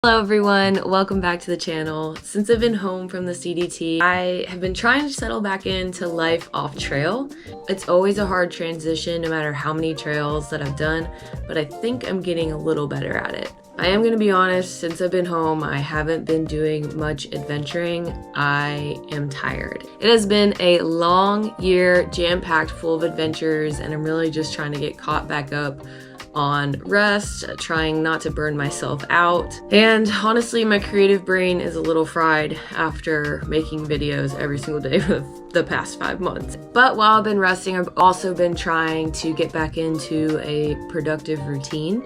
Hello everyone, welcome back to the channel. Since I've been home from the CDT, I have been trying to settle back into life off trail. It's always a hard transition no matter how many trails that I've done, but I think I'm getting a little better at it. I am going to be honest, since I've been home, I haven't been doing much adventuring. I am tired. It has been a long year, jam-packed full of adventures, and I'm really just trying to get caught back up on rest, trying not to burn myself out. And honestly, my creative brain is a little fried after making videos every single day for the past 5 months. But while I've been resting, I've also been trying to get back into a productive routine.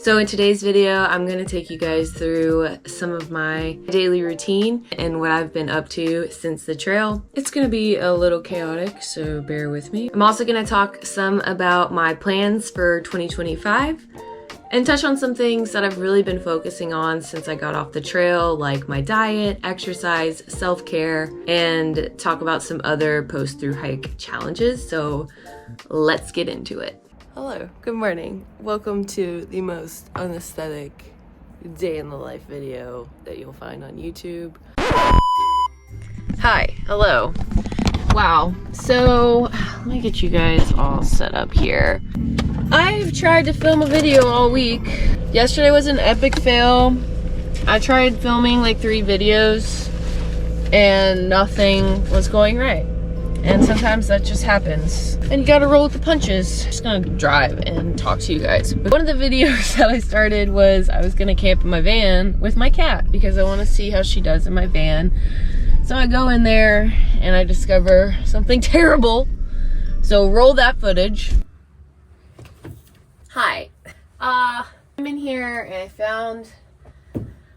So in today's video, I'm going to take you guys through some of my daily routine and what I've been up to since the trail. It's going to be a little chaotic, so bear with me. I'm also going to talk some about my plans for 2025 and touch on some things that I've really been focusing on since I got off the trail, like my diet, exercise, self-care, and talk about some other post-through-hike challenges. So let's get into it. Hello, good morning. Welcome to the most unaesthetic day in the life video that you'll find on YouTube. Hi, hello. Wow, so let me get you guys all set up here. I've tried to film a video all week. Yesterday was an epic fail. I tried filming like 3 videos and nothing was going right. And sometimes that just happens. And you gotta roll with the punches. I'm just gonna drive and talk to you guys. But one of the videos that I started was I was gonna camp in my van with my cat because I wanna see how she does in my van. So I go in there and I discover something terrible. So roll that footage. Hi. I'm in here and I found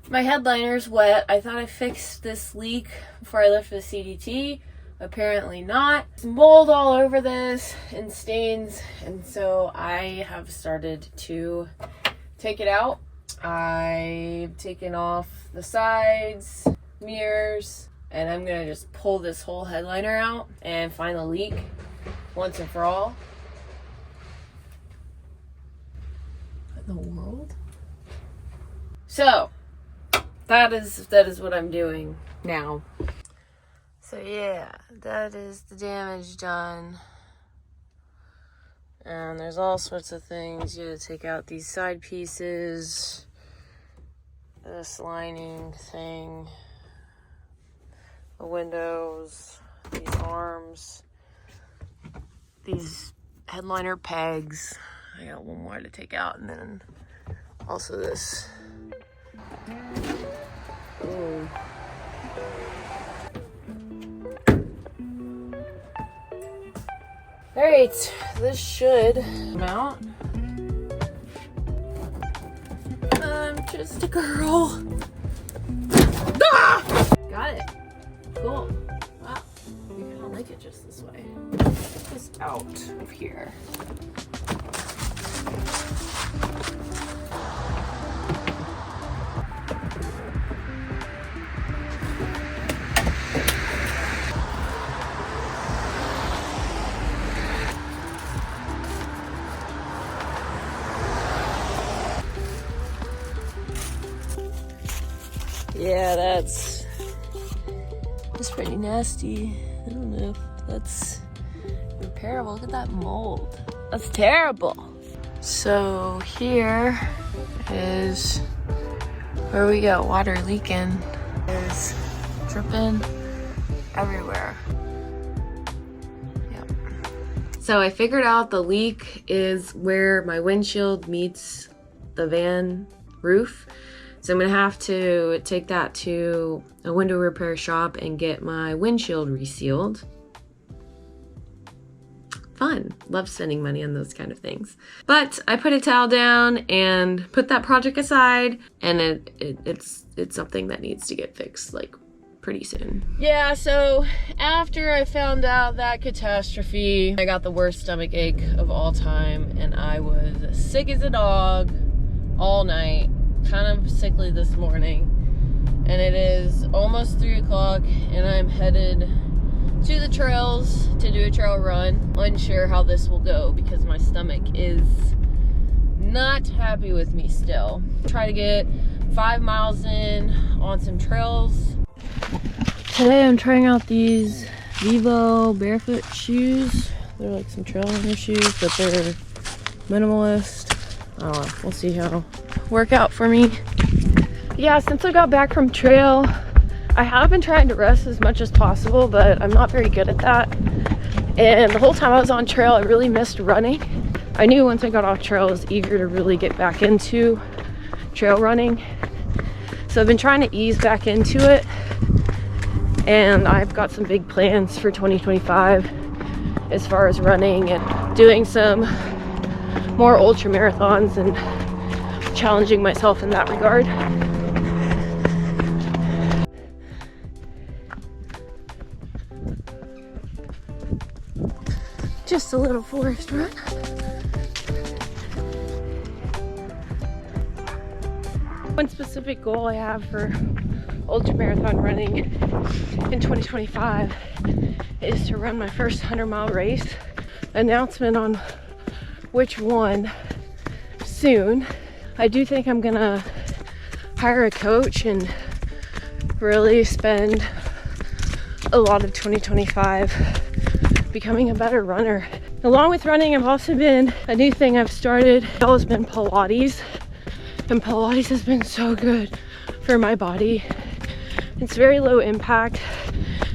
my headliner's wet. I thought I fixed this leak before I left for the CDT. Apparently not. There's mold all over this and stains, and so I have started to take it out. I've taken off the sides, mirrors, and I'm gonna just pull this whole headliner out and find the leak once and for all. What in the world? So that is what I'm doing now. So yeah, that is the damage done. And there's all sorts of things. You gotta take out these side pieces, this lining thing, the windows, these arms, these headliner pegs. I got one more to take out, and then also this. Ooh. Alright, this should come out. I'm just a girl. Ah! Got it. Cool. Wow. You kind of like it just this way. Get this out of here. Yeah, that's pretty nasty. I don't know if that's repairable. Look at that mold. That's terrible. So here is where we got water leaking. There's dripping everywhere. Yep. So I figured out the leak is where my windshield meets the van roof. So I'm gonna have to take that to a window repair shop and get my windshield resealed. Fun. Love spending money on those kind of things. But I put a towel down and put that project aside, and it's something that needs to get fixed like pretty soon. Yeah, so after I found out that catastrophe, I got the worst stomach ache of all time, and I was sick as a dog all night. Kind of sickly this morning, and it is almost 3 o'clock, and I'm headed to the trails to do a trail run. Unsure how this will go because my stomach is not happy with me still. Try to get 5 miles in on some trails. Today I'm trying out these Vivo barefoot shoes. They're like some trail runner shoes, but they're minimalist. I don't know, we'll see how it'll work out for me. Yeah, since I got back from trail, I have been trying to rest as much as possible, but I'm not very good at that. And the whole time I was on trail, I really missed running. I knew once I got off trail, I was eager to really get back into trail running. So I've been trying to ease back into it. And I've got some big plans for 2025 as far as running and doing some more ultra marathons and challenging myself in that regard. Just a little forest run. One specific goal I have for ultra marathon running in 2025 is to run my first 100-mile race. Announcement on which one soon. I do think I'm gonna hire a coach and really spend a lot of 2025 becoming a better runner. Along with running, I've also been, a new thing I've started has been Pilates. And Pilates has been so good for my body. It's very low impact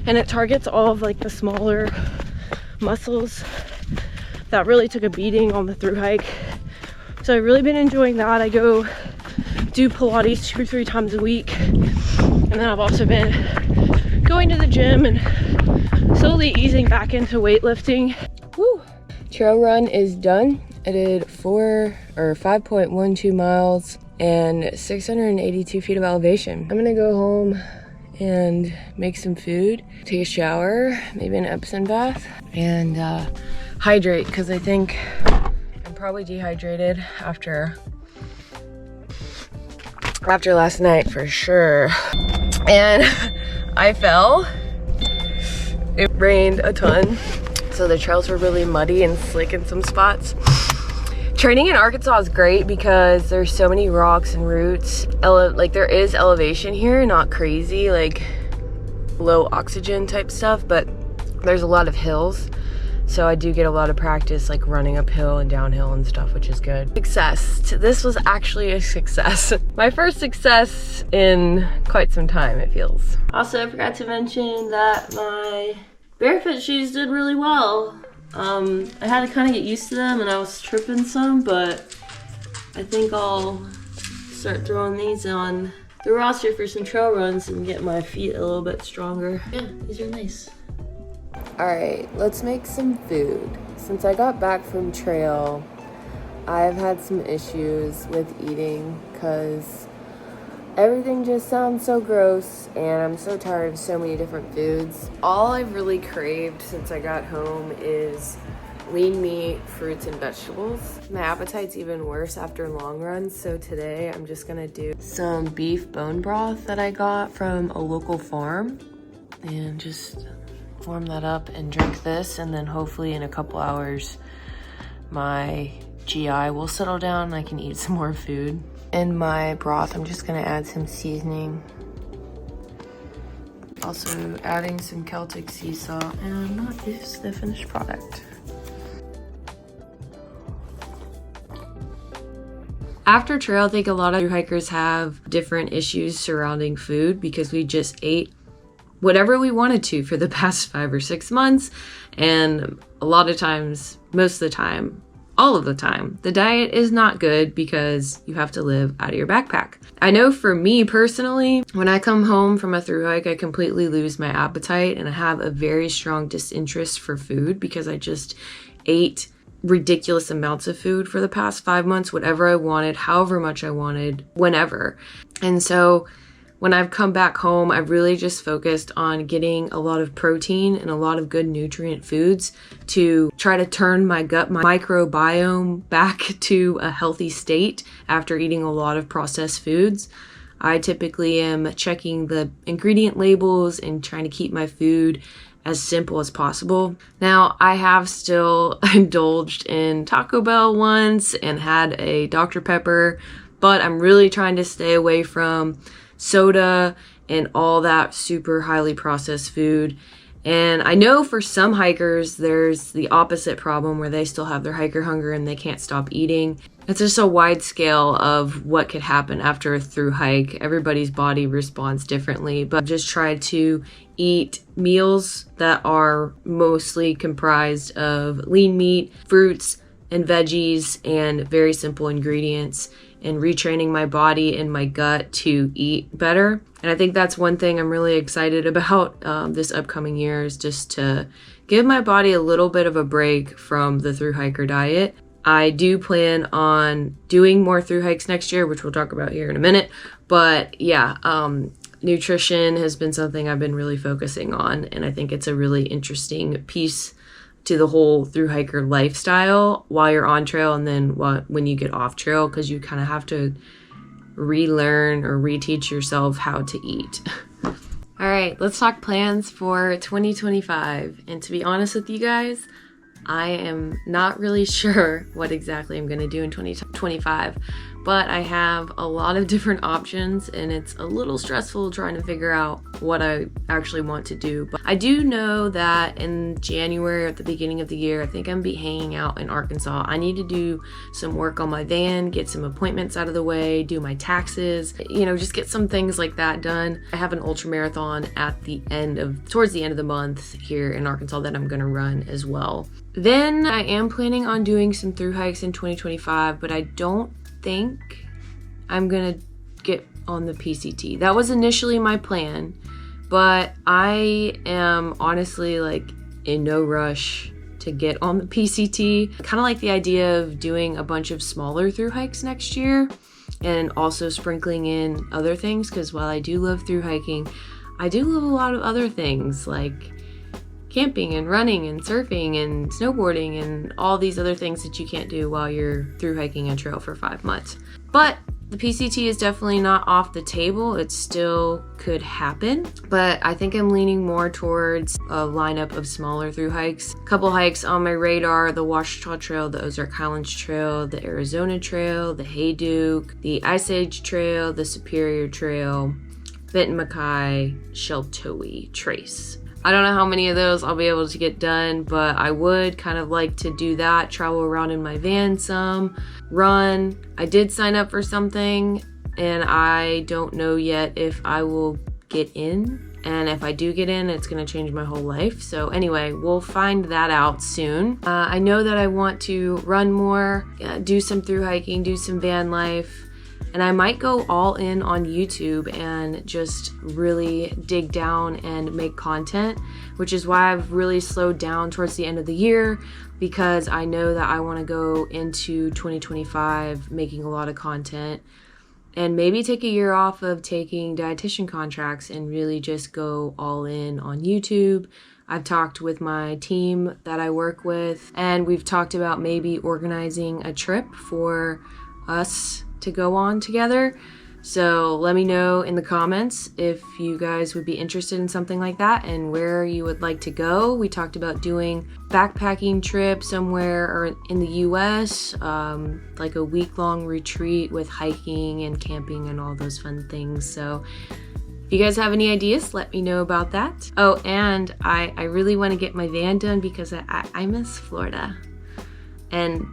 and it targets all of like the smaller muscles that really took a beating on the thru hike. So I've really been enjoying that. I go do Pilates 2 or 3 times a week. And then I've also been going to the gym and slowly easing back into weightlifting. Woo! Trail run is done. I did 5.12 miles and 682 feet of elevation. I'm gonna go home and make some food, take a shower, maybe an Epsom bath, and hydrate, because I think I'm probably dehydrated after last night for sure. And I fell. It rained a ton, so the trails were really muddy and slick in some spots. Training in Arkansas is great because there's so many rocks and roots. Like there is elevation here, not crazy, like low oxygen type stuff, but there's a lot of hills. So I do get a lot of practice like running uphill and downhill and stuff, which is good. Success. This was actually a success. My first success in quite some time, it feels. Also, I forgot to mention that my barefoot shoes did really well. I had to kind of get used to them and I was tripping some, but I think I'll start throwing these on the roster for some trail runs and get my feet a little bit stronger. Yeah, these are nice. Alright, let's make some food. Since I got back from trail, I've had some issues with eating because everything just sounds so gross and I'm so tired of so many different foods. All I've really craved since I got home is lean meat, fruits, and vegetables. My appetite's even worse after long runs, so today I'm just gonna do some beef bone broth that I got from a local farm and just warm that up and drink this, and then hopefully in a couple hours my GI will settle down and I can eat some more food. In my broth, I'm just gonna add some seasoning. Also adding some Celtic sea salt, and not use the finished product. After trail, I think a lot of hikers have different issues surrounding food because we just ate whatever we wanted to for the past 5 or 6 months. And a lot of times, most of the time, all of the time, the diet is not good because you have to live out of your backpack. I know for me personally, when I come home from a thru hike, I completely lose my appetite and I have a very strong disinterest for food because I just ate ridiculous amounts of food for the past 5 months, whatever I wanted, however much I wanted, whenever. And so when I've come back home, I've really just focused on getting a lot of protein and a lot of good nutrient foods to try to turn my gut microbiome back to a healthy state after eating a lot of processed foods. I typically am checking the ingredient labels and trying to keep my food as simple as possible. Now, I have still indulged in Taco Bell once and had a Dr. Pepper, but I'm really trying to stay away from soda and all that super highly processed food. And I know for some hikers, there's the opposite problem where they still have their hiker hunger and they can't stop eating. It's just a wide scale of what could happen after a thru hike. Everybody's body responds differently, but just try to eat meals that are mostly comprised of lean meat, fruits, and veggies, and very simple ingredients, and retraining my body and my gut to eat better. And I think that's one thing I'm really excited about this upcoming year, is just to give my body a little bit of a break from the thru hiker diet. I do plan on doing more thru hikes next year, which we'll talk about here in a minute. But yeah, nutrition has been something I've been really focusing on, and I think it's a really interesting piece to the whole thru hiker lifestyle while you're on trail, and then when you get off trail, because you kind of have to relearn or reteach yourself how to eat. All right, let's talk plans for 2025. And to be honest with you guys, I am not really sure what exactly I'm going to do in 2025, but I have a lot of different options, and it's a little stressful trying to figure out what I actually want to do. But I do know that in January, at the beginning of the year, I think I'm be hanging out in Arkansas. I need to do some work on my van, get some appointments out of the way, do my taxes, just get some things like that done. I have an ultra marathon towards the end of the month here in Arkansas that I'm going to run as well. Then I am planning on doing some thru hikes in 2025, but I don't think I'm gonna get on the PCT. That was initially my plan, but I am honestly in no rush to get on the PCT. Kind of like the idea of doing a bunch of smaller thru hikes next year, and also sprinkling in other things, because while I do love thru hiking, I do love a lot of other things like camping and running and surfing and snowboarding and all these other things that you can't do while you're thru hiking a trail for 5 months. But the PCT is definitely not off the table. It still could happen, but I think I'm leaning more towards a lineup of smaller thru hikes. A couple hikes on my radar: the Ouachita Trail, the Ozark Highlands Trail, the Arizona Trail, the Hayduke, the Ice Age Trail, the Superior Trail, Benton MacKaye, Sheltowee Trace. I don't know how many of those I'll be able to get done, but I would kind of like to do that, travel around in my van some, run. I did sign up for something, and I don't know yet if I will get in. And if I do get in, it's going to change my whole life. So anyway, we'll find that out soon. I know that I want to run more, do some thru hiking, do some van life. And I might go all in on YouTube and just really dig down and make content, which is why I've really slowed down towards the end of the year, because I know that I want to go into 2025 making a lot of content, and maybe take a year off of taking dietitian contracts and really just go all in on YouTube. I've talked with my team that I work with, and we've talked about maybe organizing a trip for us to go on together. So let me know in the comments if you guys would be interested in something like that and where you would like to go. We talked about doing backpacking trip somewhere or in the US, like a week-long retreat with hiking and camping and all those fun things. So if you guys have any ideas, let me know about that. Oh, and I really want to get my van done because I miss Florida. And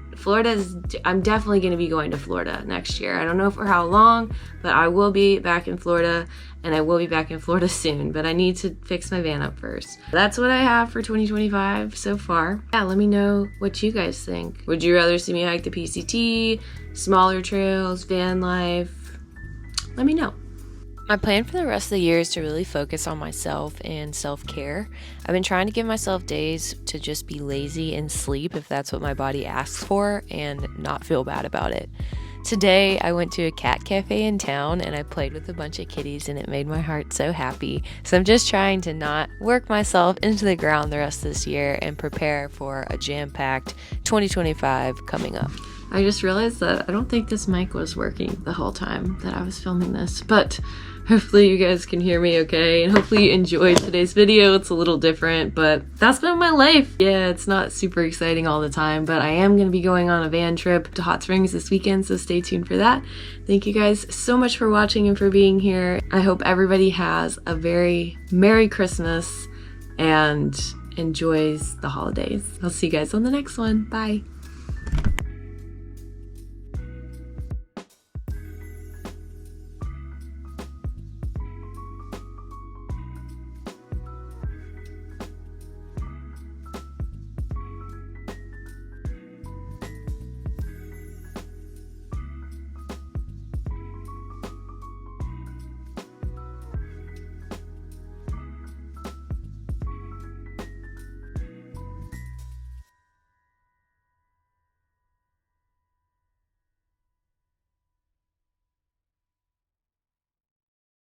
I'm definitely going to be going to Florida next year. I don't know for how long, but I will be back in Florida, and I will be back in Florida soon, but I need to fix my van up first. That's what I have for 2025 so far. Yeah, let me know what you guys think. Would you rather see me hike the PCT, smaller trails, van life? Let me know. My plan for the rest of the year is to really focus on myself and self-care. I've been trying to give myself days to just be lazy and sleep if that's what my body asks for, and not feel bad about it. Today, I went to a cat cafe in town and I played with a bunch of kitties, and it made my heart so happy. So I'm just trying to not work myself into the ground the rest of this year and prepare for a jam-packed 2025 coming up. I just realized that I don't think this mic was working the whole time that I was filming this, but Hopefully you guys can hear me okay, and hopefully you enjoyed today's video. It's a little different, but that's been my life. Yeah, it's not super exciting all the time, but I am going to be going on a van trip to Hot Springs this weekend, so stay tuned for that. Thank you guys so much for watching and for being here. I hope everybody has a very Merry Christmas and enjoys the holidays. I'll see you guys on the next one. Bye.